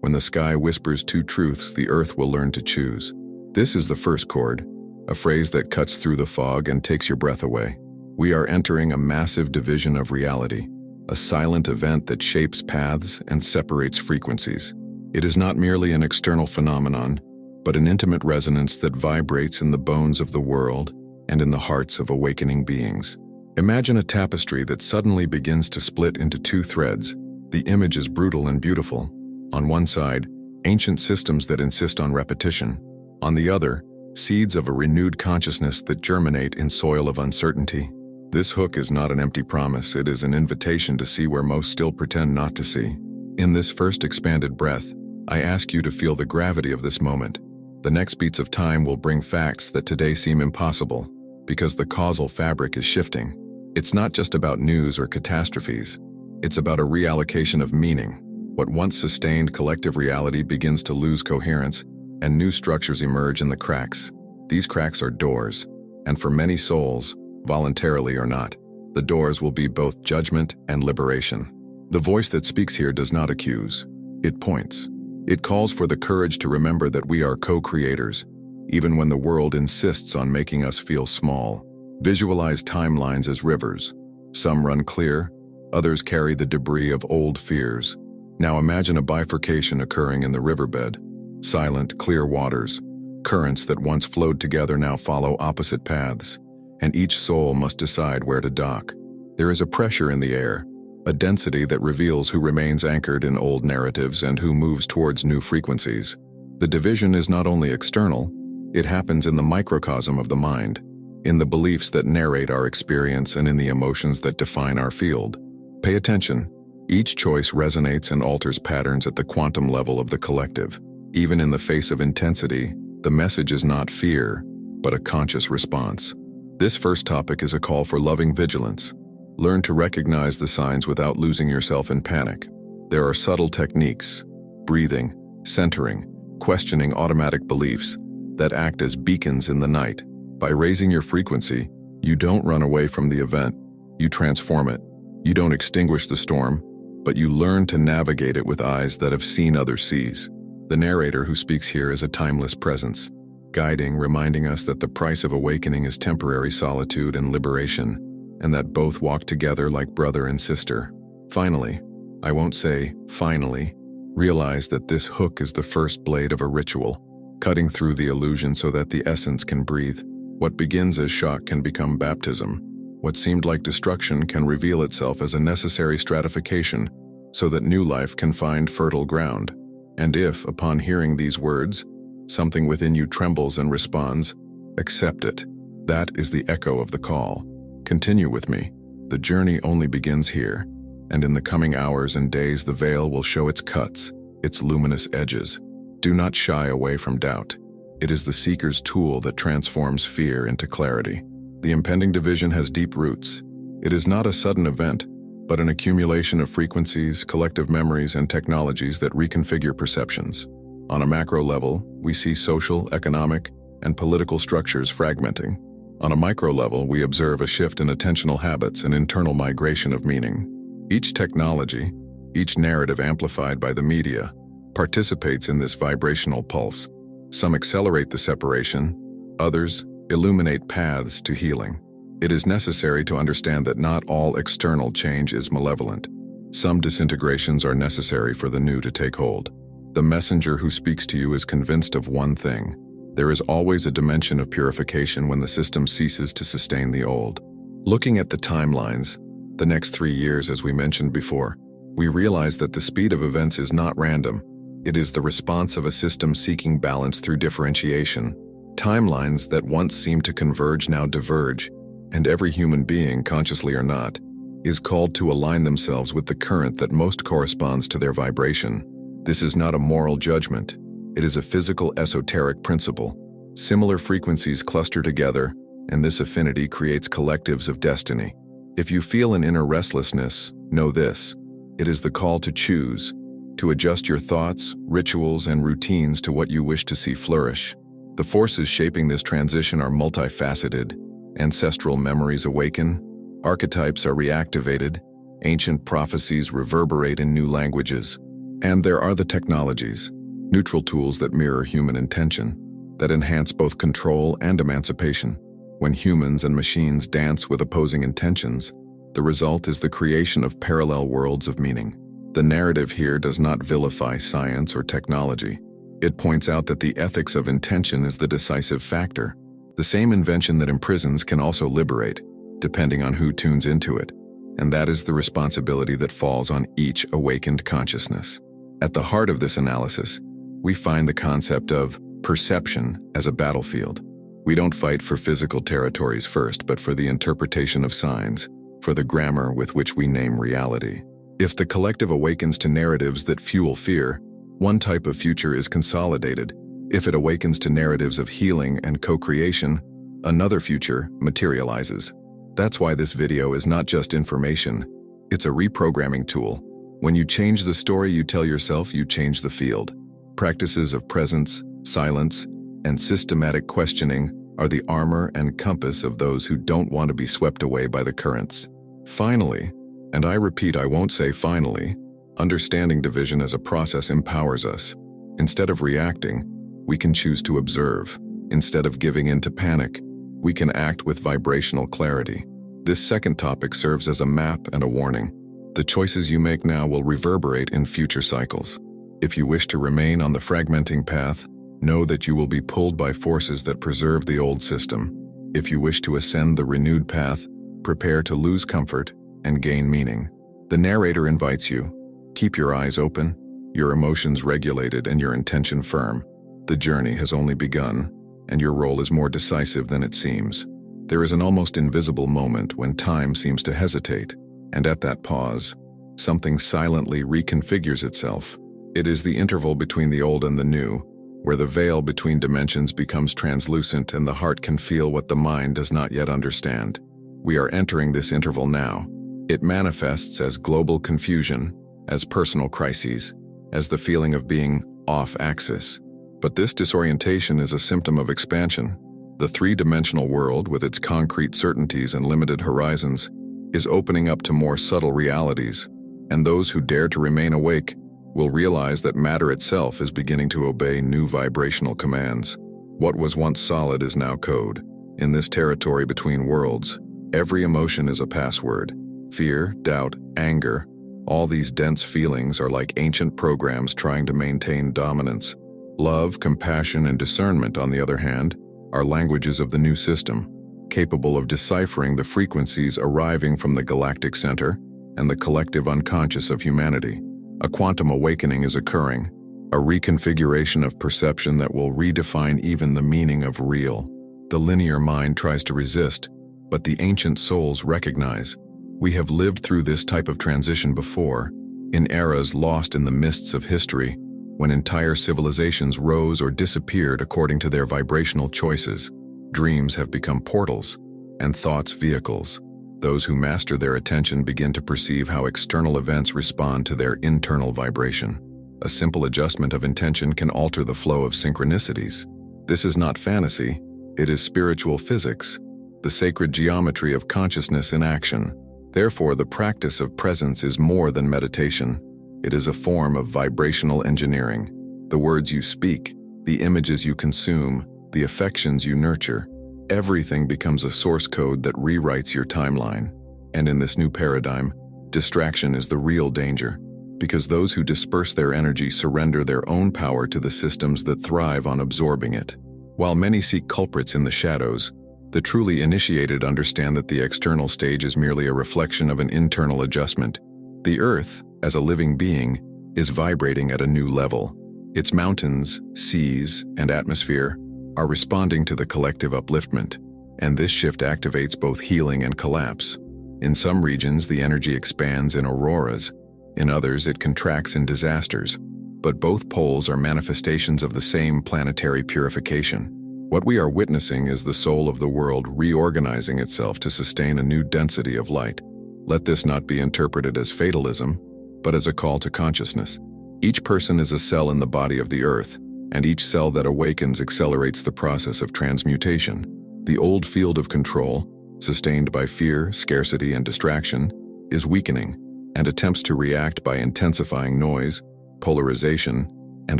When the sky whispers two truths, the earth will learn to choose. This is the first chord, a phrase that cuts through the fog and takes your breath away. We are entering a massive division of reality, a silent event that shapes paths and separates frequencies. It is not merely an external phenomenon, but an intimate resonance that vibrates in the bones of the world and in the hearts of awakening beings. Imagine a tapestry that suddenly begins to split into two threads. The image is brutal and beautiful. On one side, ancient systems that insist on repetition. On the other, seeds of a renewed consciousness that germinate in soil of uncertainty. This hook is not an empty promise, it is an invitation to see where most still pretend not to see. In this first expanded breath, I ask you to feel the gravity of this moment. The next beats of time will bring facts that today seem impossible, because the causal fabric is shifting. It's not just about news or catastrophes. It's about a reallocation of meaning. What once sustained collective reality begins to lose coherence, and new structures emerge in the cracks. These cracks are doors, and for many souls, voluntarily or not, the doors will be both judgment and liberation. The voice that speaks here does not accuse. It points. It calls for the courage to remember that we are co-creators, even when the world insists on making us feel small. Visualize timelines as rivers. Some run clear, others carry the debris of old fears. Now imagine a bifurcation occurring in the riverbed. Silent, clear waters. Currents that once flowed together now follow opposite paths, and each soul must decide where to dock. There is a pressure in the air, a density that reveals who remains anchored in old narratives and who moves towards new frequencies. The division is not only external, it happens in the microcosm of the mind, in the beliefs that narrate our experience and in the emotions that define our field. Pay attention. Each choice resonates and alters patterns at the quantum level of the collective. Even in the face of intensity, the message is not fear, but a conscious response. This first topic is a call for loving vigilance. Learn to recognize the signs without losing yourself in panic. There are subtle techniques, breathing, centering, questioning automatic beliefs that act as beacons in the night. By raising your frequency, you don't run away from the event, you transform it. You don't extinguish the storm, but you learn to navigate it with eyes that have seen other seas. The narrator who speaks here is a timeless presence, guiding, reminding us that the price of awakening is temporary solitude and liberation, and that both walk together like brother and sister. Finally, I won't say finally, realize that this hook is the first blade of a ritual, cutting through the illusion so that the essence can breathe. What begins as shock can become baptism. What seemed like destruction can reveal itself as a necessary stratification so that new life can find fertile ground. And if, upon hearing these words, something within you trembles and responds, accept it. That is the echo of the call. Continue with me. The journey only begins here, and in the coming hours and days the veil will show its cuts, its luminous edges. Do not shy away from doubt. It is the seeker's tool that transforms fear into clarity. The impending division has deep roots. It is not a sudden event, but an accumulation of frequencies, collective memories, and technologies that reconfigure perceptions. On a macro level, we see social, economic, and political structures fragmenting. On a micro level, we observe a shift in attentional habits and internal migration of meaning. Each technology, each narrative amplified by the media, participates in this vibrational pulse. Some accelerate the separation, others illuminate paths to healing. It is necessary to understand that not all external change is malevolent. Some disintegrations are necessary for the new to take hold. The messenger who speaks to you is convinced of one thing. There is always a dimension of purification when the system ceases to sustain the old. Looking at the timelines, the next 3 years as we mentioned before, we realize that the speed of events is not random. It is the response of a system seeking balance through differentiation. Timelines that once seemed to converge now diverge, and every human being, consciously or not, is called to align themselves with the current that most corresponds to their vibration. This is not a moral judgment. It is a physical, esoteric principle. Similar frequencies cluster together, and this affinity creates collectives of destiny. If you feel an inner restlessness, know this. It is the call to choose, to adjust your thoughts, rituals, and routines to what you wish to see flourish. The forces shaping this transition are multifaceted. Ancestral memories awaken, archetypes are reactivated, ancient prophecies reverberate in new languages. And there are the technologies, neutral tools that mirror human intention, that enhance both control and emancipation. When humans and machines dance with opposing intentions, the result is the creation of parallel worlds of meaning. The narrative here does not vilify science or technology. It points out that the ethics of intention is the decisive factor. The same invention that imprisons can also liberate, depending on who tunes into it, and that is the responsibility that falls on each awakened consciousness. At the heart of this analysis, we find the concept of perception as a battlefield. We don't fight for physical territories first, but for the interpretation of signs, for the grammar with which we name reality. If the collective awakens to narratives that fuel fear, one type of future is consolidated. If it awakens to narratives of healing and co-creation, another future materializes. That's why this video is not just information, it's a reprogramming tool. When you change the story you tell yourself, you change the field. Practices of presence, silence, and systematic questioning are the armor and compass of those who don't want to be swept away by the currents. Finally, and I repeat, I won't say finally, understanding division as a process empowers us. Instead of reacting, we can choose to observe. Instead of giving in to panic, we can act with vibrational clarity. This second topic serves as a map and a warning. The choices you make now will reverberate in future cycles. If you wish to remain on the fragmenting path, know that you will be pulled by forces that preserve the old system. If you wish to ascend the renewed path, prepare to lose comfort and gain meaning. The narrator invites you. Keep your eyes open, your emotions regulated, and your intention firm. The journey has only begun, and your role is more decisive than it seems. There is an almost invisible moment when time seems to hesitate, and at that pause, something silently reconfigures itself. It is the interval between the old and the new, where the veil between dimensions becomes translucent and the heart can feel what the mind does not yet understand. We are entering this interval now. It manifests as global confusion, as personal crises, as the feeling of being off axis. But this disorientation is a symptom of expansion. The three-dimensional world, with its concrete certainties and limited horizons, is opening up to more subtle realities, and those who dare to remain awake will realize that matter itself is beginning to obey new vibrational commands. What was once solid is now code. In this territory between worlds, every emotion is a password. Fear, doubt, anger, all these dense feelings are like ancient programs trying to maintain dominance. Love, compassion, and discernment, on the other hand, are languages of the new system, capable of deciphering the frequencies arriving from the galactic center and the collective unconscious of humanity. A quantum awakening is occurring, a reconfiguration of perception that will redefine even the meaning of real. The linear mind tries to resist, but the ancient souls recognize. We have lived through this type of transition before, in eras lost in the mists of history, when entire civilizations rose or disappeared according to their vibrational choices. Dreams have become portals, and thoughts vehicles. Those who master their attention begin to perceive how external events respond to their internal vibration. A simple adjustment of intention can alter the flow of synchronicities. This is not fantasy, it is spiritual physics, the sacred geometry of consciousness in action. Therefore, the practice of presence is more than meditation. It is a form of vibrational engineering. The words you speak, the images you consume, the affections you nurture, everything becomes a source code that rewrites your timeline. And in this new paradigm, distraction is the real danger, because those who disperse their energy surrender their own power to the systems that thrive on absorbing it. While many seek culprits in the shadows, the truly initiated understand that the external stage is merely a reflection of an internal adjustment. The Earth, as a living being, is vibrating at a new level. Its mountains, seas, and atmosphere are responding to the collective upliftment, and this shift activates both healing and collapse. In some regions, the energy expands in auroras. In others, it contracts in disasters. But both poles are manifestations of the same planetary purification. What we are witnessing is the soul of the world reorganizing itself to sustain a new density of light. Let this not be interpreted as fatalism, but as a call to consciousness. Each person is a cell in the body of the Earth, and each cell that awakens accelerates the process of transmutation. The old field of control, sustained by fear, scarcity, and distraction, is weakening, and attempts to react by intensifying noise polarization, and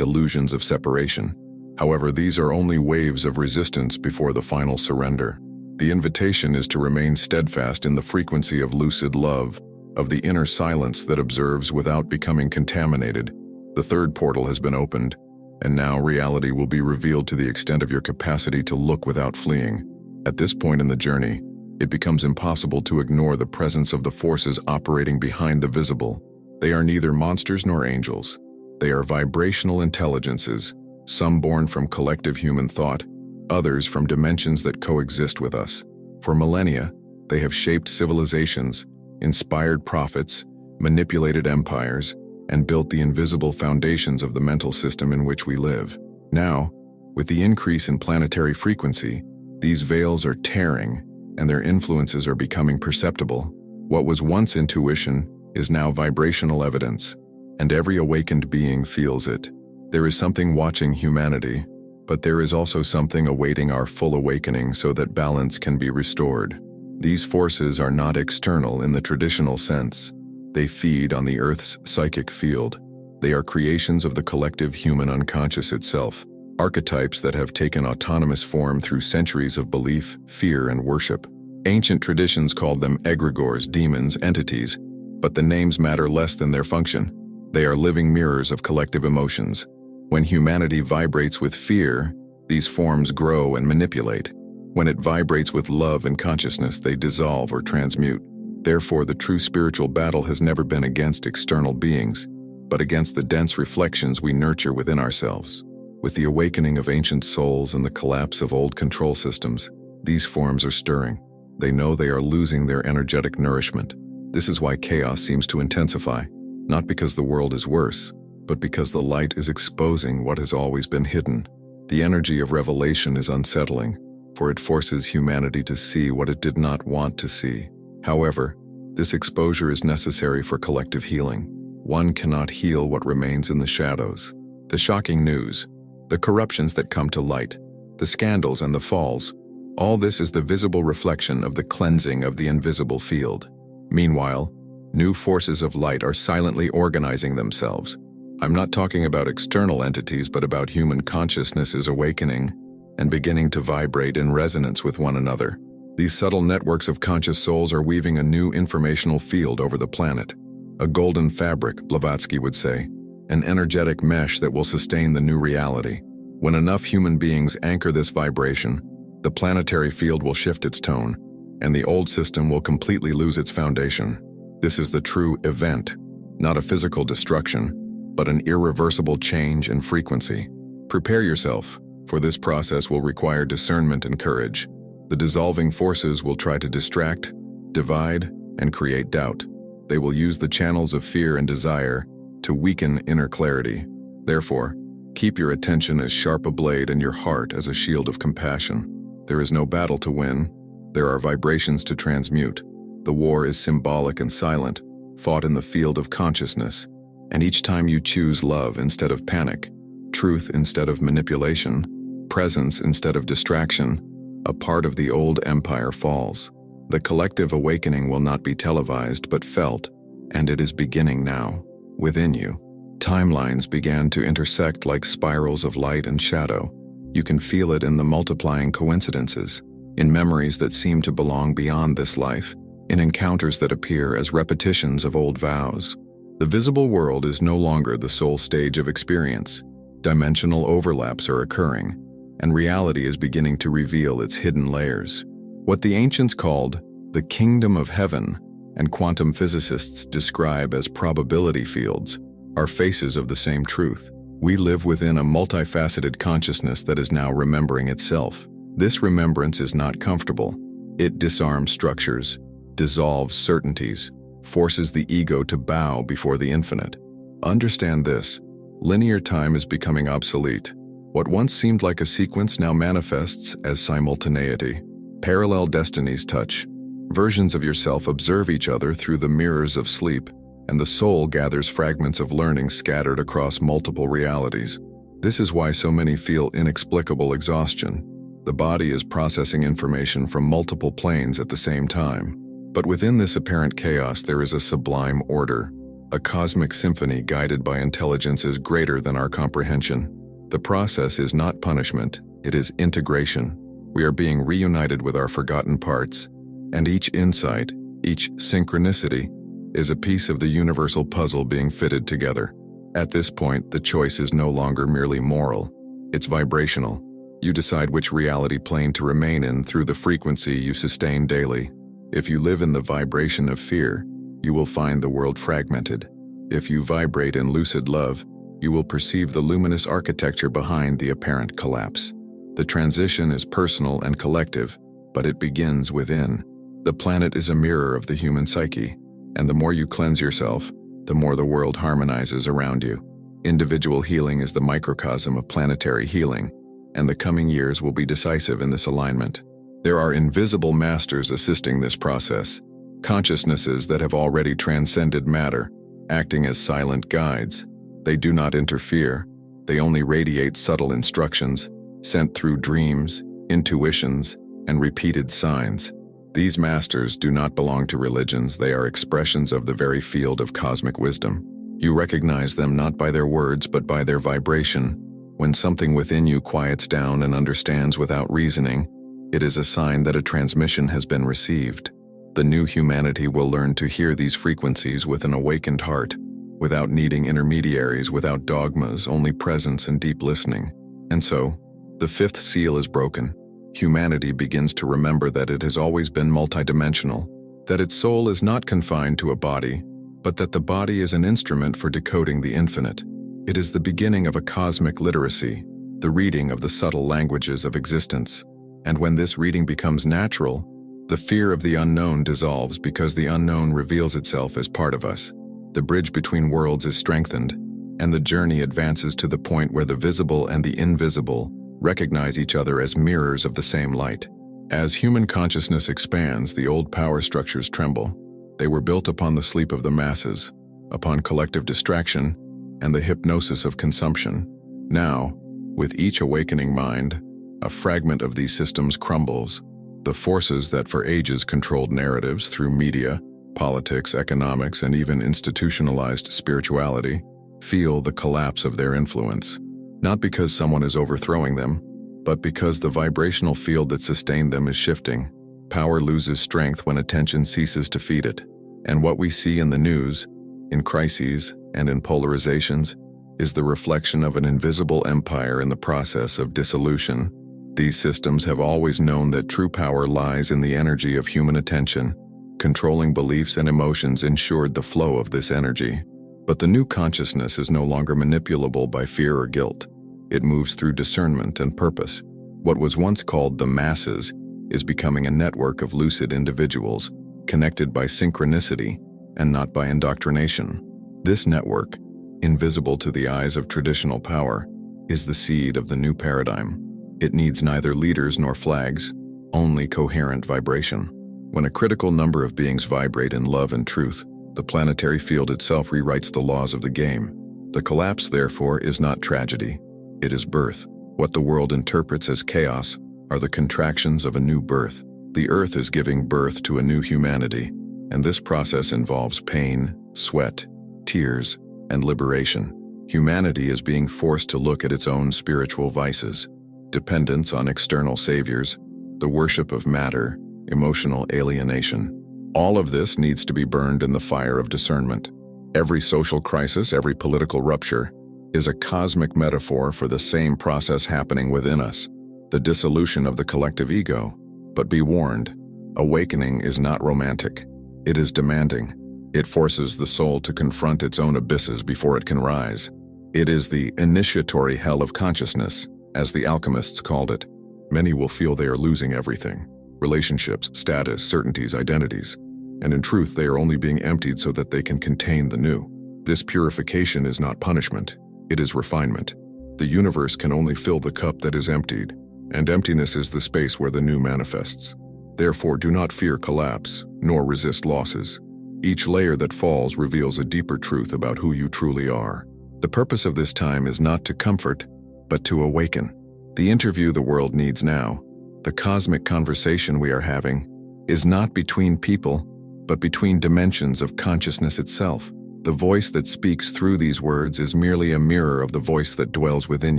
illusions of separation. However, these are only waves of resistance before the final surrender. The invitation is to remain steadfast in the frequency of lucid love, of the inner silence that observes without becoming contaminated. The third portal has been opened, and now reality will be revealed to the extent of your capacity to look without fleeing. At this point in the journey, it becomes impossible to ignore the presence of the forces operating behind the visible. They are neither monsters nor angels. They are vibrational intelligences, some born from collective human thought, others from dimensions that coexist with us. For millennia, they have shaped civilizations, inspired prophets, manipulated empires, and built the invisible foundations of the mental system in which we live. Now, with the increase in planetary frequency, these veils are tearing, and their influences are becoming perceptible. What was once intuition is now vibrational evidence, and every awakened being feels it. There is something watching humanity, but there is also something awaiting our full awakening so that balance can be restored. These forces are not external in the traditional sense. They feed on the Earth's psychic field. They are creations of the collective human unconscious itself, archetypes that have taken autonomous form through centuries of belief, fear, and worship. Ancient traditions called them egregores, demons, entities, but the names matter less than their function. They are living mirrors of collective emotions. When humanity vibrates with fear, these forms grow and manipulate. When it vibrates with love and consciousness, they dissolve or transmute. Therefore, the true spiritual battle has never been against external beings, but against the dense reflections we nurture within ourselves. With the awakening of ancient souls and the collapse of old control systems, these forms are stirring. They know they are losing their energetic nourishment. This is why chaos seems to intensify, not because the world is worse, but because the light is exposing what has always been hidden. The energy of revelation is unsettling, for it forces humanity to see what it did not want to see. However, this exposure is necessary for collective healing. One cannot heal what remains in the shadows. The shocking news, the corruptions that come to light, the scandals and the falls, all this is the visible reflection of the cleansing of the invisible field. Meanwhile, new forces of light are silently organizing themselves. I'm not talking about external entities, but about human consciousnesses awakening and beginning to vibrate in resonance with one another. These subtle networks of conscious souls are weaving a new informational field over the planet. A golden fabric, Blavatsky would say, an energetic mesh that will sustain the new reality. When enough human beings anchor this vibration, the planetary field will shift its tone, and the old system will completely lose its foundation. This is the true event, not a physical destruction, but an irreversible change in frequency. Prepare yourself, for this process will require discernment and courage. The dissolving forces will try to distract, divide, and create doubt. They will use the channels of fear and desire to weaken inner clarity. Therefore, keep your attention as sharp a blade and your heart as a shield of compassion. There is no battle to win. There are vibrations to transmute. The war is symbolic and silent, fought in the field of consciousness. And each time you choose love instead of panic, truth instead of manipulation, presence instead of distraction, a part of the old empire falls. The collective awakening will not be televised but felt, and it is beginning now, within you. Timelines began to intersect like spirals of light and shadow. You can feel it in the multiplying coincidences, in memories that seem to belong beyond this life, in encounters that appear as repetitions of old vows. The visible world is no longer the sole stage of experience. Dimensional overlaps are occurring, and reality is beginning to reveal its hidden layers. What the ancients called the kingdom of heaven and quantum physicists describe as probability fields are faces of the same truth. We live within a multifaceted consciousness that is now remembering itself. This remembrance is not comfortable. It disarms structures, dissolves certainties, forces the ego to bow before the infinite. Understand this: linear time is becoming obsolete. What once seemed like a sequence now manifests as simultaneity. Parallel destinies touch. Versions of yourself observe each other through the mirrors of sleep, and the soul gathers fragments of learning scattered across multiple realities. This is why so many feel inexplicable exhaustion. The body is processing information from multiple planes at the same time. But within this apparent chaos there is a sublime order. a cosmic symphony guided by intelligences greater than our comprehension. The process is not punishment, it is integration. We are being reunited with our forgotten parts, and each insight, each synchronicity, is a piece of the universal puzzle being fitted together. At this point, the choice is no longer merely moral, it's vibrational. You decide which reality plane to remain in through the frequency you sustain daily. If you live in the vibration of fear, you will find the world fragmented. If you vibrate in lucid love, you will perceive the luminous architecture behind the apparent collapse. The transition is personal and collective, but it begins within. The planet is a mirror of the human psyche, and the more you cleanse yourself, the more the world harmonizes around you. Individual healing is the microcosm of planetary healing, and the coming years will be decisive in this alignment. There are invisible masters assisting this process, consciousnesses that have already transcended matter, acting as silent guides. They do not interfere, they only radiate subtle instructions, sent through dreams, intuitions, and repeated signs. These masters do not belong to religions, they are expressions of the very field of cosmic wisdom. You recognize them not by their words but by their vibration. When something within you quiets down and understands without reasoning, it is a sign that a transmission has been received. The new humanity will learn to hear these frequencies with an awakened heart, without needing intermediaries, without dogmas, only presence and deep listening. And so, the fifth seal is broken. Humanity begins to remember that it has always been multidimensional, that its soul is not confined to a body, but that the body is an instrument for decoding the infinite. It is the beginning of a cosmic literacy, the reading of the subtle languages of existence. And when this reading becomes natural, the fear of the unknown dissolves because the unknown reveals itself as part of us. The bridge between worlds is strengthened, and the journey advances to the point where the visible and the invisible recognize each other as mirrors of the same light. As human consciousness expands, the old power structures tremble. They were built upon the sleep of the masses, upon collective distraction, and the hypnosis of consumption. Now, with each awakening mind, a fragment of these systems crumbles. The forces that for ages controlled narratives through media, politics, economics, and even institutionalized spirituality feel the collapse of their influence. Not because someone is overthrowing them, but because the vibrational field that sustained them is shifting. Power loses strength when attention ceases to feed it. And what we see in the news, in crises, and in polarizations, is the reflection of an invisible empire in the process of dissolution. These systems have always known that true power lies in the energy of human attention. Controlling beliefs and emotions ensured the flow of this energy. But the new consciousness is no longer manipulable by fear or guilt. It moves through discernment and purpose. What was once called the masses is becoming a network of lucid individuals, connected by synchronicity and not by indoctrination. This network, invisible to the eyes of traditional power, is the seed of the new paradigm. It needs neither leaders nor flags, only coherent vibration. When a critical number of beings vibrate in love and truth, the planetary field itself rewrites the laws of the game. The collapse, therefore, is not tragedy. It is birth. What the world interprets as chaos are the contractions of a new birth. The earth is giving birth to a new humanity, and this process involves pain, sweat, tears, and liberation. Humanity is being forced to look at its own spiritual vices, dependence on external saviors, the worship of matter, emotional alienation. All of this needs to be burned in the fire of discernment. Every social crisis, every political rupture, is a cosmic metaphor for the same process happening within us, the dissolution of the collective ego. But be warned, awakening is not romantic. It is demanding. It forces the soul to confront its own abysses before it can rise. It is the initiatory hell of consciousness, as the alchemists called it. Many will feel they are losing everything: relationships, status, certainties, identities. And in truth, they are only being emptied so that they can contain the new. This purification is not punishment. It is refinement. The universe can only fill the cup that is emptied, and emptiness is the space where the new manifests. Therefore, do not fear collapse, nor resist losses. Each layer that falls reveals a deeper truth about who you truly are. The purpose of this time is not to comfort, but to awaken. The interview the world needs now, the cosmic conversation we are having, is not between people, but between dimensions of consciousness itself. The voice that speaks through these words is merely a mirror of the voice that dwells within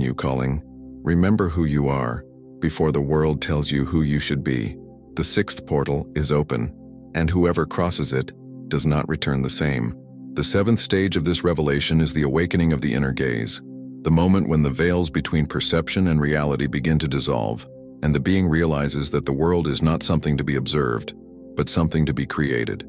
you, calling, "Remember who you are," before the world tells you who you should be. The sixth portal is open, and whoever crosses it does not return the same. The seventh stage of this revelation is the awakening of the inner gaze, the moment when the veils between perception and reality begin to dissolve, and the being realizes that the world is not something to be observed, but something to be created.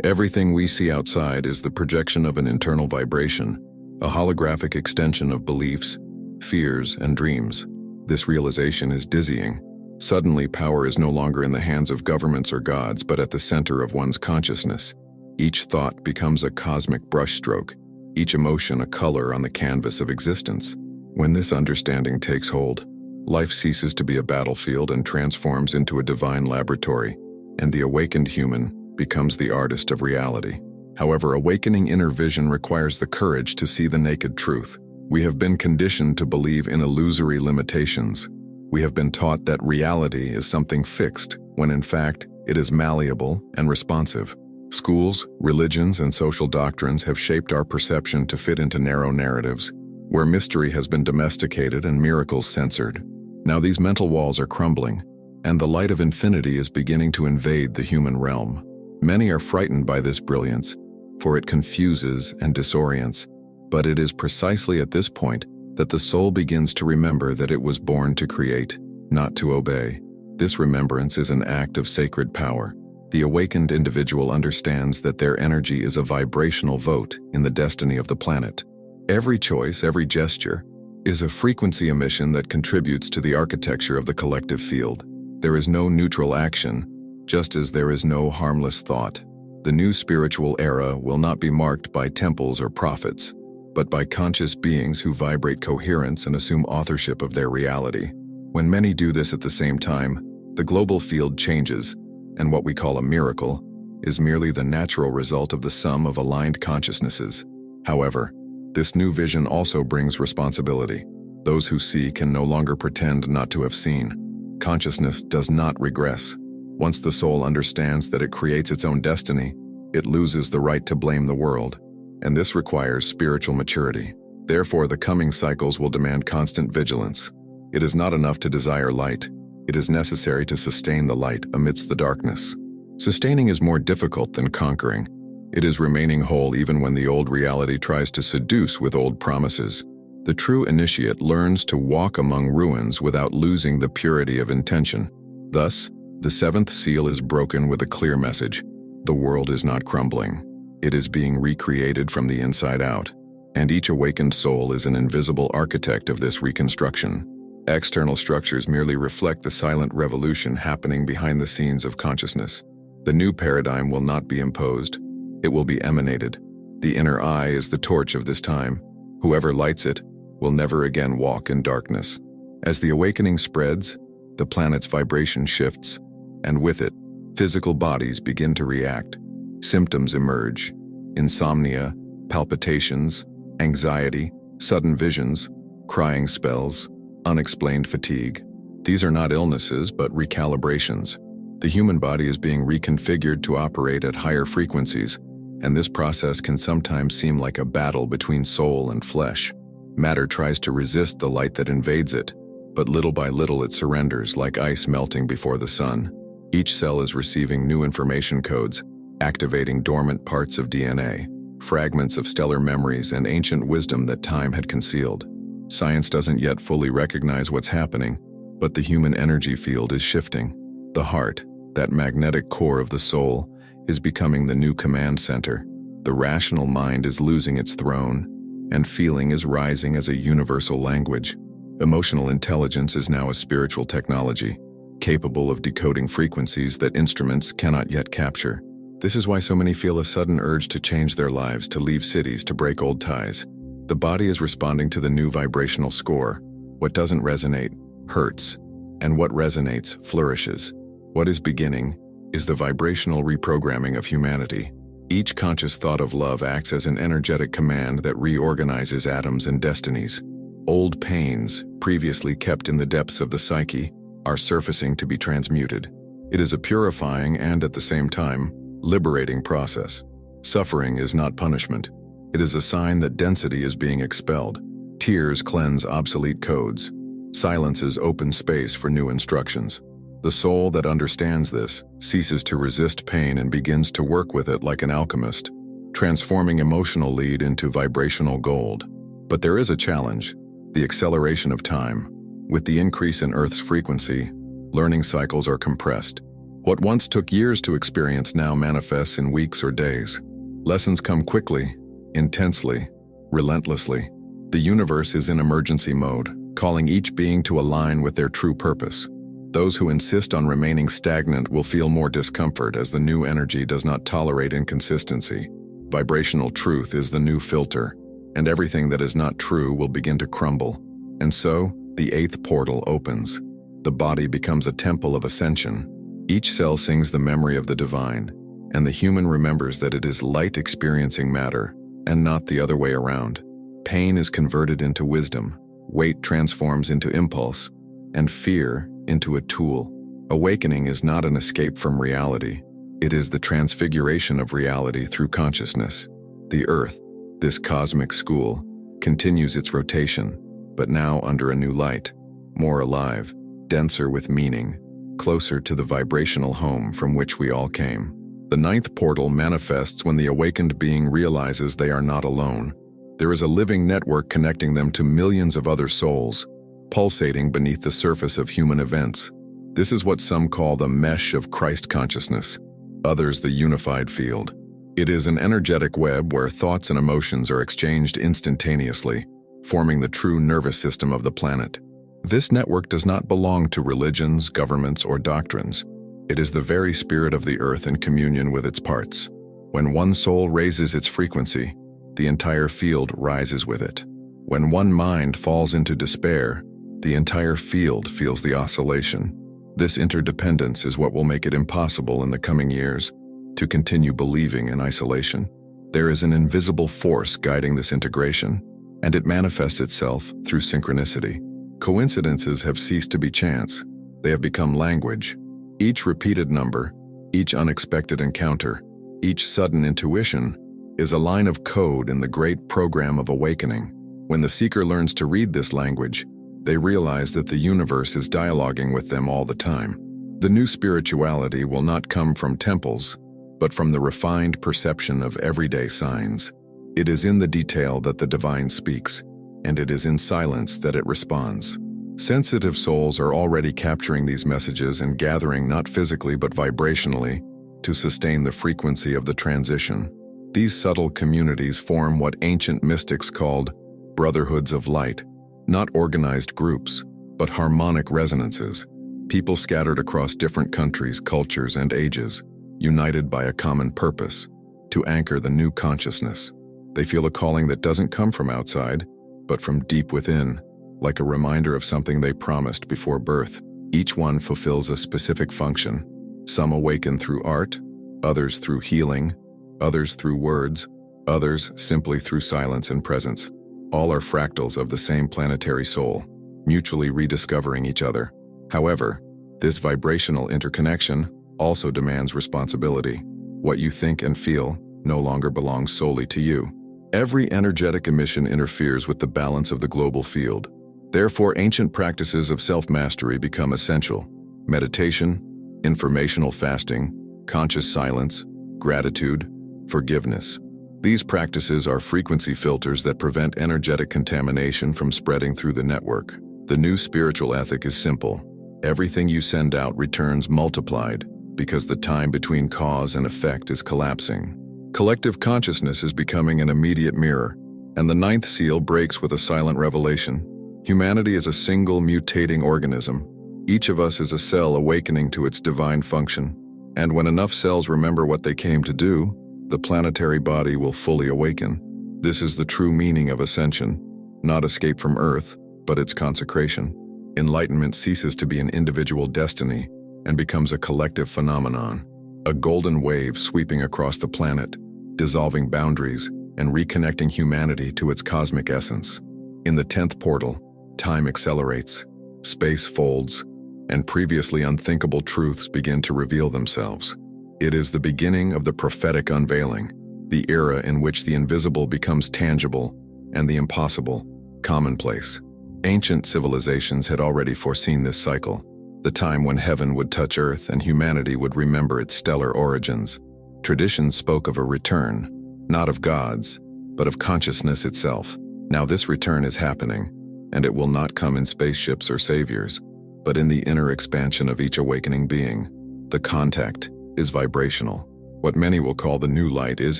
Everything we see outside is the projection of an internal vibration, a holographic extension of beliefs, fears, and dreams. This realization is dizzying. Suddenly, power is no longer in the hands of governments or gods, but at the center of one's consciousness. Each thought becomes a cosmic brushstroke, each emotion a color on the canvas of existence. When this understanding takes hold, life ceases to be a battlefield and transforms into a divine laboratory, and the awakened human becomes the artist of reality. However, awakening inner vision requires the courage to see the naked truth. We have been conditioned to believe in illusory limitations. We have been taught that reality is something fixed, when in fact, it is malleable and responsive. Schools, religions, and social doctrines have shaped our perception to fit into narrow narratives, where mystery has been domesticated and miracles censored. Now these mental walls are crumbling, and the light of infinity is beginning to invade the human realm. Many are frightened by this brilliance, for it confuses and disorients, but it is precisely at this point that the soul begins to remember that it was born to create, not to obey. This remembrance is an act of sacred power. The awakened individual understands that their energy is a vibrational vote in the destiny of the planet. Every choice, every gesture, is a frequency emission that contributes to the architecture of the collective field. There is no neutral action, just as there is no harmless thought. The new spiritual era will not be marked by temples or prophets, but by conscious beings who vibrate coherence and assume authorship of their reality. When many do this at the same time, the global field changes, and what we call a miracle is merely the natural result of the sum of aligned consciousnesses. However, this new vision also brings responsibility. Those who see can no longer pretend not to have seen. Consciousness does not regress. Once the soul understands that it creates its own destiny, it loses the right to blame the world, and this requires spiritual maturity. Therefore, the coming cycles will demand constant vigilance. It is not enough to desire light. It is necessary to sustain the light amidst the darkness. Sustaining is more difficult than conquering. It is remaining whole even when the old reality tries to seduce with old promises. The true initiate learns to walk among ruins without losing the purity of intention. Thus, the seventh seal is broken with a clear message. The world is not crumbling. It is being recreated from the inside out, and each awakened soul is an invisible architect of this reconstruction. External structures merely reflect the silent revolution happening behind the scenes of consciousness. The new paradigm will not be imposed. It will be emanated. The inner eye is the torch of this time. Whoever lights it will never again walk in darkness. As the awakening spreads, the planet's vibration shifts, and with it, physical bodies begin to react. Symptoms emerge: insomnia, palpitations, anxiety, sudden visions, crying spells, unexplained fatigue. These are not illnesses, but recalibrations. The human body is being reconfigured to operate at higher frequencies, and this process can sometimes seem like a battle between soul and flesh. Matter tries to resist the light that invades it, but little by little it surrenders, like ice melting before the sun. Each cell is receiving new information codes, activating dormant parts of DNA, fragments of stellar memories, and ancient wisdom that time had concealed. Science doesn't yet fully recognize what's happening, but the human energy field is shifting. The heart, that magnetic core of the soul, is becoming the new command center. The rational mind is losing its throne, and feeling is rising as a universal language. Emotional intelligence is now a spiritual technology, capable of decoding frequencies that instruments cannot yet capture. This is why so many feel a sudden urge to change their lives, to leave cities, to break old ties. The body is responding to the new vibrational score. What doesn't resonate hurts, and what resonates flourishes. What is beginning is the vibrational reprogramming of humanity. Each conscious thought of love acts as an energetic command that reorganizes atoms and destinies. Old pains, previously kept in the depths of the psyche, are surfacing to be transmuted. It is a purifying and, at the same time, liberating process. Suffering is not punishment. It is a sign that density is being expelled. Tears cleanse obsolete codes. Silences open space for new instructions. The soul that understands this ceases to resist pain and begins to work with it like an alchemist, transforming emotional lead into vibrational gold. But there is a challenge: the acceleration of time. With the increase in Earth's frequency, learning cycles are compressed. What once took years to experience now manifests in weeks or days. Lessons come quickly, intensely, relentlessly. The universe is in emergency mode, calling each being to align with their true purpose. Those who insist on remaining stagnant will feel more discomfort as the new energy does not tolerate inconsistency. Vibrational truth is the new filter, and everything that is not true will begin to crumble. And so, the eighth portal opens. The body becomes a temple of ascension. Each cell sings the memory of the divine, and the human remembers that it is light experiencing matter, and not the other way around. Pain is converted into wisdom, weight transforms into impulse, and fear into a tool. Awakening is not an escape from reality. It is the transfiguration of reality through consciousness. The Earth, this cosmic school, continues its rotation, but now under a new light, more alive, denser with meaning, closer to the vibrational home from which we all came. The ninth portal manifests when the awakened being realizes they are not alone. There is a living network connecting them to millions of other souls, pulsating beneath the surface of human events. This is what some call the mesh of Christ consciousness, others the unified field. It is an energetic web where thoughts and emotions are exchanged instantaneously, forming the true nervous system of the planet. This network does not belong to religions, governments, or doctrines. It is the very spirit of the earth in communion with its parts. When one soul raises its frequency, the entire field rises with it. When one mind falls into despair, the entire field feels the oscillation. This interdependence is what will make it impossible in the coming years to continue believing in isolation. There is an invisible force guiding this integration, and it manifests itself through synchronicity. Coincidences have ceased to be chance. They have become language. Each repeated number, each unexpected encounter, each sudden intuition is a line of code in the great program of awakening. When the seeker learns to read this language, they realize that the universe is dialoguing with them all the time. The new spirituality will not come from temples, but from the refined perception of everyday signs. It is in the detail that the divine speaks, and it is in silence that it responds. Sensitive souls are already capturing these messages and gathering not physically but vibrationally to sustain the frequency of the transition. These subtle communities form what ancient mystics called brotherhoods of light, not organized groups, but harmonic resonances, people scattered across different countries, cultures, and ages, united by a common purpose, to anchor the new consciousness. They feel a calling that doesn't come from outside, but from deep within, like a reminder of something they promised before birth. Each one fulfills a specific function. Some awaken through art, others through healing, others through words, others simply through silence and presence. All are fractals of the same planetary soul, mutually rediscovering each other. However, this vibrational interconnection also demands responsibility. What you think and feel no longer belongs solely to you. Every energetic emission interferes with the balance of the global field. Therefore, ancient practices of self-mastery become essential. Meditation, informational fasting, conscious silence, gratitude, forgiveness. These practices are frequency filters that prevent energetic contamination from spreading through the network. The new spiritual ethic is simple. Everything you send out returns multiplied, because the time between cause and effect is collapsing. Collective consciousness is becoming an immediate mirror, and the ninth seal breaks with a silent revelation. Humanity is a single mutating organism. Each of us is a cell awakening to its divine function, and when enough cells remember what they came to do, the planetary body will fully awaken. This is the true meaning of ascension, not escape from Earth, but its consecration. Enlightenment ceases to be an individual destiny and becomes a collective phenomenon, a golden wave sweeping across the planet, dissolving boundaries and reconnecting humanity to its cosmic essence. In the 10th portal, time accelerates, space folds, and previously unthinkable truths begin to reveal themselves. It is the beginning of the prophetic unveiling. the era in which the invisible becomes tangible and the impossible commonplace. Ancient civilizations had already foreseen this cycle, the time when heaven would touch earth and humanity would remember its stellar origins. Traditions spoke of a return, not of gods, but of consciousness itself. Now this return is happening, and it will not come in spaceships or saviors, but in the inner expansion of each awakening being. The contact is vibrational. What many will call the new light is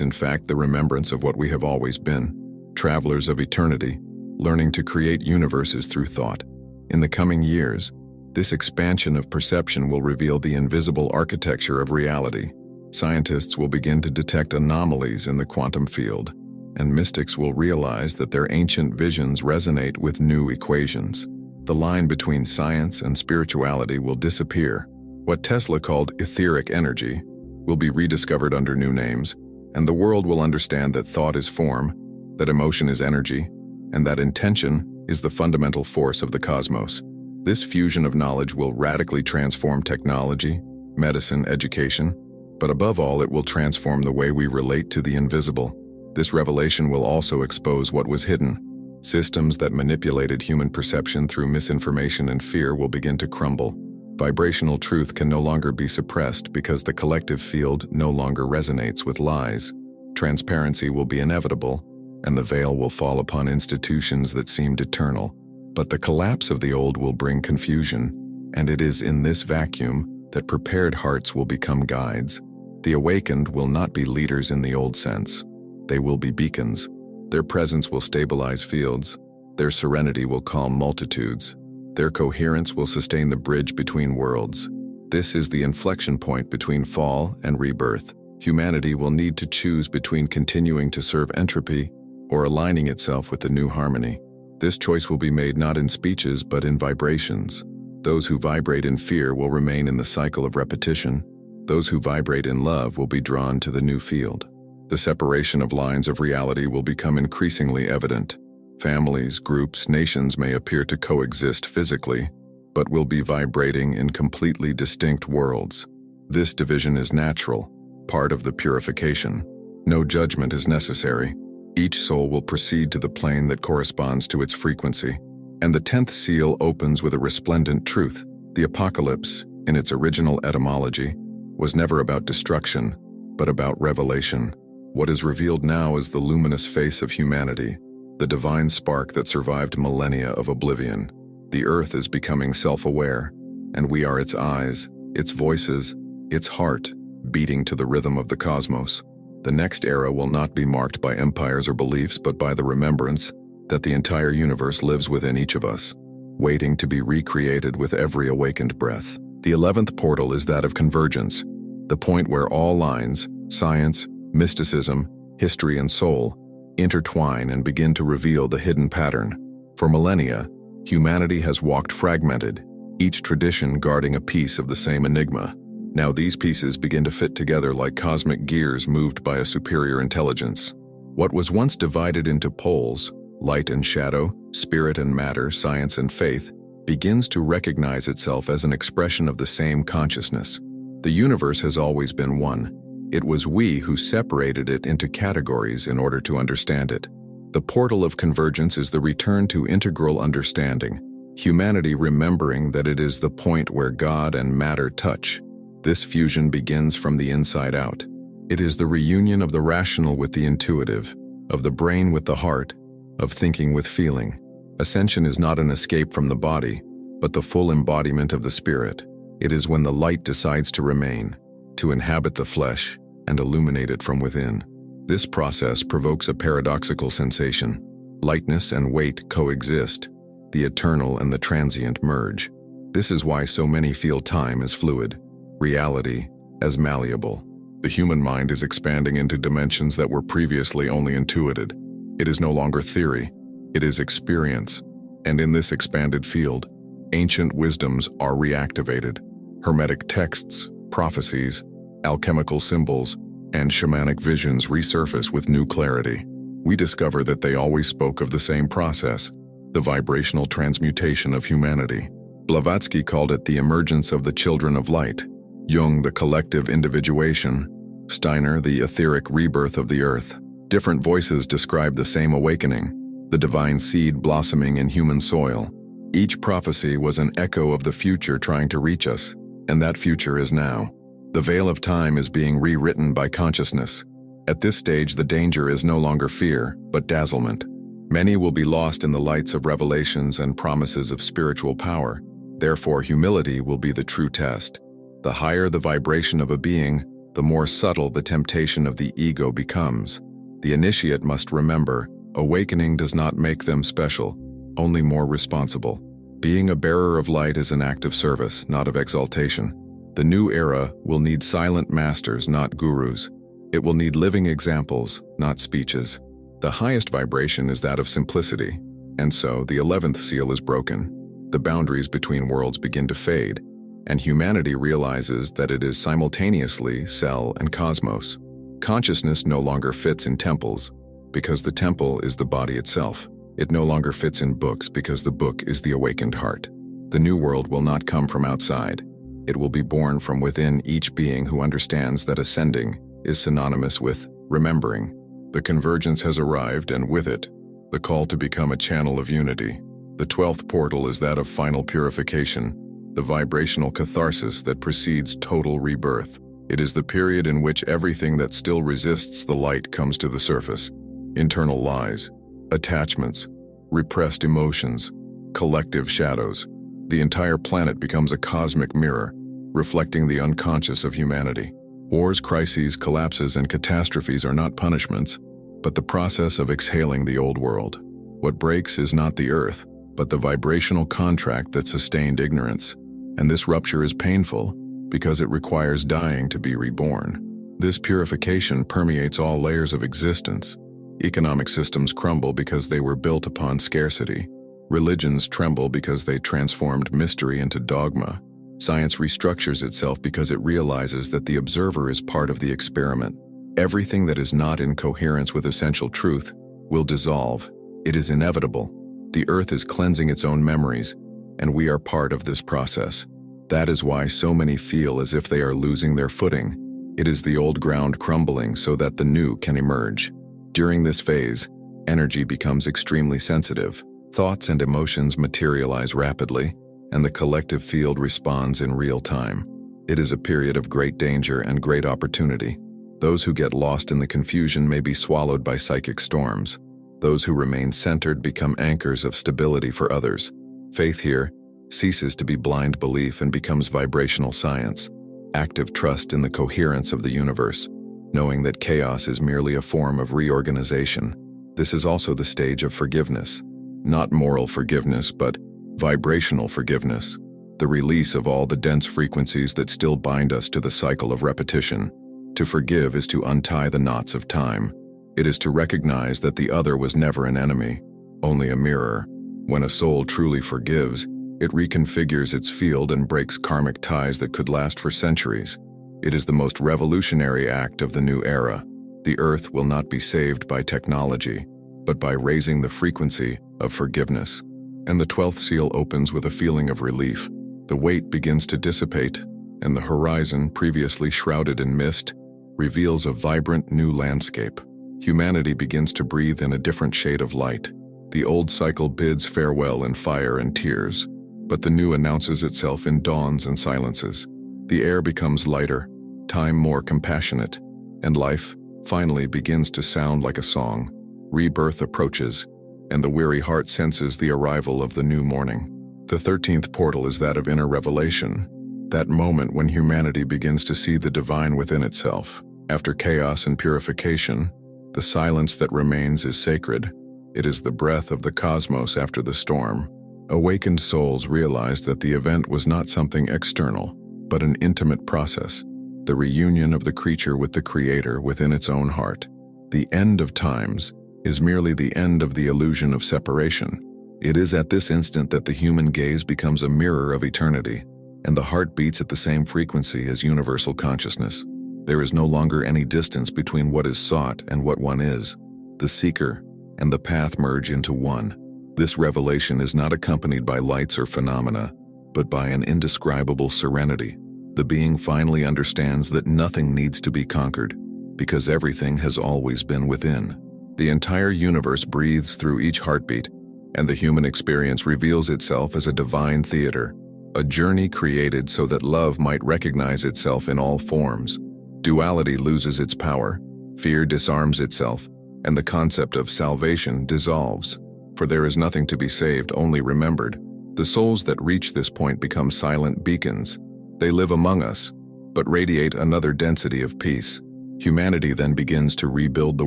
in fact the remembrance of what we have always been, travelers of eternity, learning to create universes through thought. In the coming years, this expansion of perception will reveal the invisible architecture of reality. Scientists will begin to detect anomalies in the quantum field, and mystics will realize that their ancient visions resonate with new equations. The line between science and spirituality will disappear. What Tesla called etheric energy will be rediscovered under new names, and the world will understand that thought is form, that emotion is energy, and that intention is the fundamental force of the cosmos. This fusion of knowledge will radically transform technology, medicine, education, but above all, it will transform the way we relate to the invisible. This revelation will also expose what was hidden. Systems that manipulated human perception through misinformation and fear will begin to crumble. Vibrational truth can no longer be suppressed because the collective field no longer resonates with lies. Transparency will be inevitable, and the veil will fall upon institutions that seemed eternal. But the collapse of the old will bring confusion, and it is in this vacuum that prepared hearts will become guides. The awakened will not be leaders in the old sense. They will be beacons. Their presence will stabilize fields. Their serenity will calm multitudes. Their coherence will sustain the bridge between worlds. This is the inflection point between fall and rebirth. Humanity will need to choose between continuing to serve entropy or aligning itself with the new harmony. This choice will be made not in speeches but in vibrations. Those who vibrate in fear will remain in the cycle of repetition. Those who vibrate in love will be drawn to the new field. The separation of lines of reality will become increasingly evident. Families, groups, nations may appear to coexist physically, but will be vibrating in completely distinct worlds. This division is natural, part of the purification. No judgment is necessary. Each soul will proceed to the plane that corresponds to its frequency. And the 10th seal opens with a resplendent truth. The apocalypse, in its original etymology, was never about destruction, but about revelation. What is revealed now is the luminous face of humanity, the divine spark that survived millennia of oblivion. The earth is becoming self-aware, and we are its eyes, its voices, its heart, beating to the rhythm of the cosmos. The next era will not be marked by empires or beliefs, but by the remembrance that the entire universe lives within each of us, waiting to be recreated with every awakened breath. The 11th portal is that of convergence, the point where all lines, science, mysticism, history, and soul intertwine and begin to reveal the hidden pattern. For millennia, humanity has walked fragmented, each tradition guarding a piece of the same enigma. Now these pieces begin to fit together like cosmic gears moved by a superior intelligence. What was once divided into poles, light and shadow, spirit and matter, science and faith, begins to recognize itself as an expression of the same consciousness. The universe has always been one. It was we who separated it into categories in order to understand it. The portal of convergence is the return to integral understanding, humanity remembering that it is the point where God and matter touch. This fusion begins from the inside out. It is the reunion of the rational with the intuitive, of the brain with the heart, of thinking with feeling. Ascension is not an escape from the body, but the full embodiment of the spirit. It is when the light decides to remain, to inhabit the flesh, and illuminate it from within. This process provokes a paradoxical sensation. Lightness and weight coexist. The eternal and the transient merge. This is why so many feel time as fluid, reality as malleable. The human mind is expanding into dimensions that were previously only intuited. It is no longer theory, it is experience. And in this expanded field, ancient wisdoms are reactivated. Hermetic texts, prophecies, alchemical symbols, and shamanic visions resurface with new clarity. We discover that they always spoke of the same process, the vibrational transmutation of humanity. Blavatsky called it the emergence of the children of light. Jung, the collective individuation. Steiner, the etheric rebirth of the earth. Different voices describe the same awakening, the divine seed blossoming in human soil. Each prophecy was an echo of the future trying to reach us, and that future is now. The veil of time is being rewritten by consciousness. At this stage, the danger is no longer fear, but dazzlement. Many will be lost in the lights of revelations and promises of spiritual power. Therefore, humility will be the true test. The higher the vibration of a being, the more subtle the temptation of the ego becomes. The initiate must remember, awakening does not make them special, only more responsible. Being a bearer of light is an act of service, not of exaltation. The new era will need silent masters, not gurus. It will need living examples, not speeches. The highest vibration is that of simplicity, and so the 11th seal is broken. The boundaries between worlds begin to fade, and humanity realizes that it is simultaneously cell and cosmos. Consciousness no longer fits in temples, because the temple is the body itself. It no longer fits in books, because the book is the awakened heart. The new world will not come from outside. It will be born from within each being who understands that ascending is synonymous with remembering. The convergence has arrived, and with it, the call to become a channel of unity. The 12th portal is that of final purification, the vibrational catharsis that precedes total rebirth. It is the period in which everything that still resists the light comes to the surface. Internal lies, attachments, repressed emotions, collective shadows. The entire planet becomes a cosmic mirror, reflecting the unconscious of humanity. Wars, crises, collapses, and catastrophes are not punishments, but the process of exhaling the old world. What breaks is not the earth, but the vibrational contract that sustained ignorance. And this rupture is painful because it requires dying to be reborn. This purification permeates all layers of existence. Economic systems crumble because they were built upon scarcity. Religions tremble because they transformed mystery into dogma. Science restructures itself because it realizes that the observer is part of the experiment. Everything that is not in coherence with essential truth will dissolve. It is inevitable. The earth is cleansing its own memories, and we are part of this process. That is why so many feel as if they are losing their footing. It is the old ground crumbling so that the new can emerge. During this phase, energy becomes extremely sensitive. Thoughts and emotions materialize rapidly, and the collective field responds in real time. It is a period of great danger and great opportunity. Those who get lost in the confusion may be swallowed by psychic storms. Those who remain centered become anchors of stability for others. Faith here ceases to be blind belief and becomes vibrational science, active trust in the coherence of the universe, knowing that chaos is merely a form of reorganization. This is also the stage of forgiveness, not moral forgiveness, but vibrational forgiveness, the release of all the dense frequencies that still bind us to the cycle of repetition. To forgive is to untie the knots of time. It is to recognize that the other was never an enemy, only a mirror. When a soul truly forgives, it reconfigures its field and breaks karmic ties that could last for centuries. It is the most revolutionary act of the new era. The earth will not be saved by technology, but by raising the frequency of forgiveness. And the 12th seal opens with a feeling of relief. The weight begins to dissipate, and the horizon, previously shrouded in mist, reveals a vibrant new landscape. Humanity begins to breathe in a different shade of light. The old cycle bids farewell in fire and tears, but the new announces itself in dawns and silences. The air becomes lighter, time more compassionate, and life finally begins to sound like a song. Rebirth approaches, and the weary heart senses the arrival of the new morning. The 13th portal is that of inner revelation, that moment when humanity begins to see the divine within itself. After chaos and purification, the silence that remains is sacred. It is the breath of the cosmos after the storm. Awakened souls realize that the event was not something external, but an intimate process, the reunion of the creature with the Creator within its own heart. The end of times is merely the end of the illusion of separation. It is at this instant that the human gaze becomes a mirror of eternity, and the heart beats at the same frequency as universal consciousness. There is no longer any distance between what is sought and what one is. The seeker and the path merge into one. This revelation is not accompanied by lights or phenomena, but by an indescribable serenity. The being finally understands that nothing needs to be conquered, because everything has always been within. The entire universe breathes through each heartbeat, and the human experience reveals itself as a divine theater, a journey created so that love might recognize itself in all forms. Duality loses its power, fear disarms itself, and the concept of salvation dissolves. For there is nothing to be saved, only remembered. The souls that reach this point become silent beacons. They live among us, but radiate another density of peace. Humanity then begins to rebuild the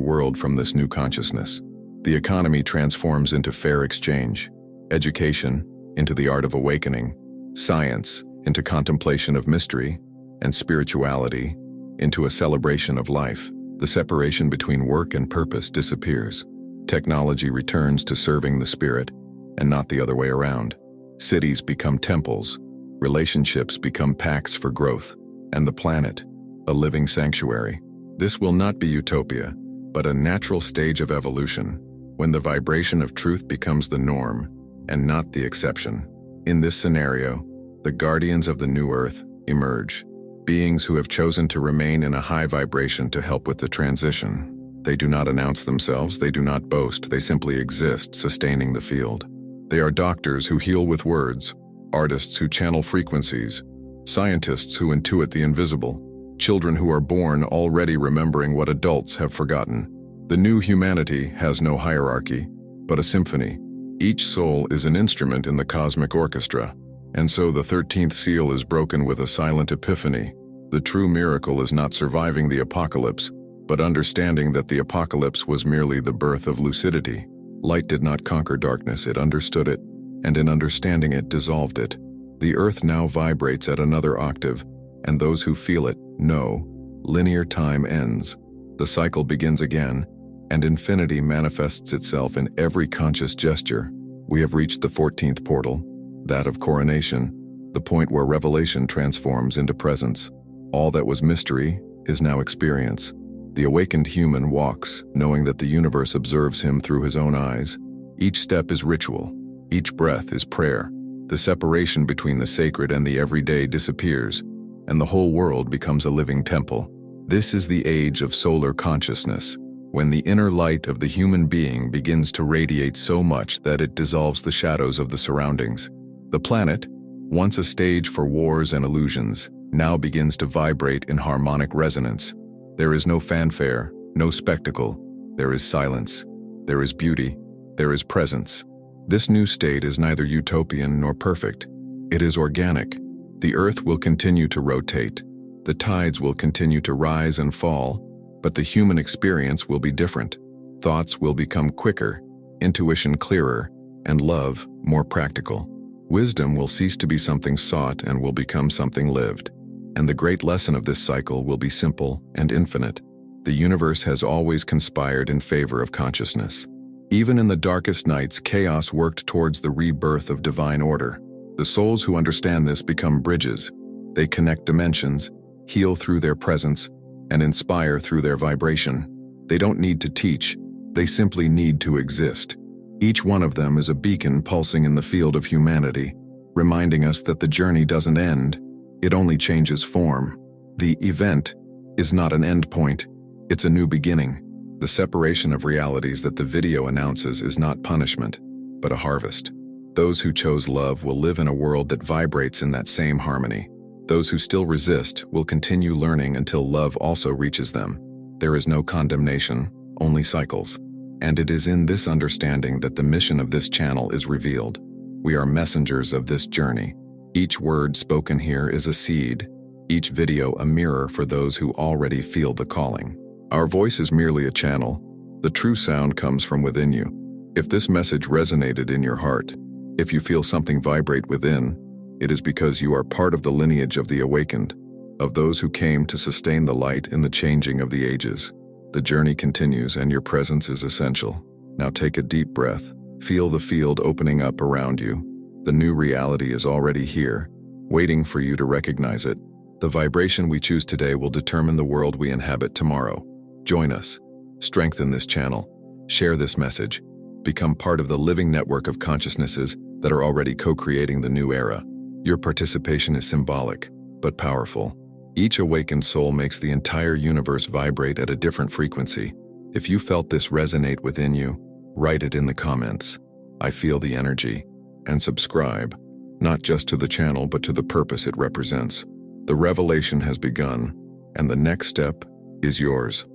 world from this new consciousness. The economy transforms into fair exchange, education into the art of awakening, science into contemplation of mystery, and spirituality into a celebration of life. The separation between work and purpose disappears. Technology returns to serving the spirit, and not the other way around. Cities become temples, relationships become pacts for growth, and the planet, a living sanctuary. This will not be utopia, but a natural stage of evolution, when the vibration of truth becomes the norm, and not the exception. In this scenario, the guardians of the new earth emerge, beings who have chosen to remain in a high vibration to help with the transition. They do not announce themselves, they do not boast, they simply exist, sustaining the field. They are doctors who heal with words, artists who channel frequencies, scientists who intuit the invisible, children who are born already remembering what adults have forgotten. The new humanity has no hierarchy, but a symphony. Each soul is an instrument in the cosmic orchestra, and so the 13th seal is broken with a silent epiphany. The true miracle is not surviving the apocalypse, but understanding that the apocalypse was merely the birth of lucidity. Light did not conquer darkness, it understood it, and in understanding it, dissolved it. The earth now vibrates at another octave, and those who feel it know linear time ends. The cycle begins again, and infinity manifests itself in every conscious gesture. We have reached the 14th portal, that of coronation, the point where revelation transforms into presence. All that was mystery is now experience. The awakened human walks, knowing that the universe observes him through his own eyes. Each step is ritual. Each breath is prayer. The separation between the sacred and the everyday disappears, and the whole world becomes a living temple. This is the age of solar consciousness, when the inner light of the human being begins to radiate so much that it dissolves the shadows of the surroundings. The planet, once a stage for wars and illusions, now begins to vibrate in harmonic resonance. There is no fanfare, no spectacle. There is silence. There is beauty. There is presence. This new state is neither utopian nor perfect. It is organic. The earth will continue to rotate. The tides will continue to rise and fall, but the human experience will be different. Thoughts will become quicker, intuition clearer, and love more practical. Wisdom will cease to be something sought and will become something lived. And the great lesson of this cycle will be simple and infinite. The universe has always conspired in favor of consciousness. Even in the darkest nights, chaos worked towards the rebirth of divine order. The souls who understand this become bridges. They connect dimensions, heal through their presence, and inspire through their vibration. They don't need to teach, they simply need to exist. Each one of them is a beacon pulsing in the field of humanity, reminding us that the journey doesn't end, it only changes form. The event is not an end point, it's a new beginning. The separation of realities that the video announces is not punishment, but a harvest. Those who chose love will live in a world that vibrates in that same harmony. Those who still resist will continue learning until love also reaches them. There is no condemnation, only cycles. And it is in this understanding that the mission of this channel is revealed. We are messengers of this journey. Each word spoken here is a seed, each video a mirror for those who already feel the calling. Our voice is merely a channel. The true sound comes from within you. If this message resonated in your heart, if you feel something vibrate within, it is because you are part of the lineage of the awakened, of those who came to sustain the light in the changing of the ages. The journey continues and your presence is essential. Now take a deep breath. Feel the field opening up around you. The new reality is already here, waiting for you to recognize it. The vibration we choose today will determine the world we inhabit tomorrow. Join us. Strengthen this channel. Share this message. Become part of the living network of consciousnesses that are already co-creating the new era. Your participation is symbolic, but powerful. Each awakened soul makes the entire universe vibrate at a different frequency. If you felt this resonate within you, write it in the comments. I feel the energy. And subscribe, not just to the channel but to the purpose it represents. The revelation has begun, and the next step is yours.